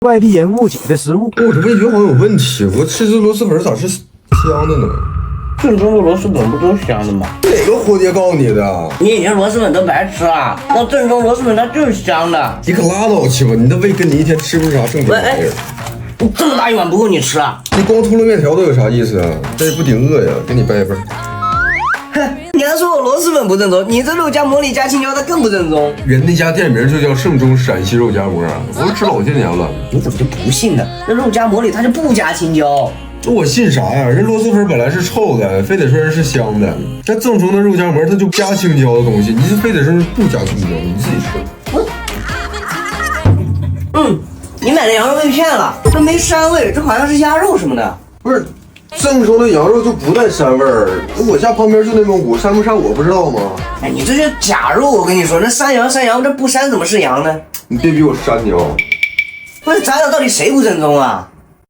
外地人误解的食物。我这味觉好像有问题，我吃这螺蛳粉咋是香的呢？正宗的螺蛳粉不都是香的吗？哪个蝴蝶告诉你的？你以前螺蛳粉都白吃啊？那正宗螺蛳粉它就是香的。你可拉倒去吧！你的胃跟你一天吃不出啥正经玩意儿。你这么大一碗不够你吃啊？你光秃噜面条都有啥意思啊？这也不顶饿呀！给你掰一份。哼，你还说我螺蛳粉不正宗？你这肉夹馍里加青椒，它更不正宗。人那家店名就叫正宗陕西肉夹馍，我都吃老些年了。你怎么就不信呢？那肉夹馍里它就不加青椒。我信啥呀？人螺蛳粉本来是臭的，非得说人是香的。那正宗的肉夹馍它就加青椒的东西，你就非得说不加青椒，你自己吃。你买的羊肉被骗了，这没膻味，这好像是鸭肉什么的。不是，正宗的羊肉就不带膻味儿。我家旁边就内蒙古，膻不膻我不知道吗？哎，你这是假肉，我跟你说，那山羊，这不膻怎么是羊呢？你别逼我扇你啊！不是，咱俩到底谁不正宗啊？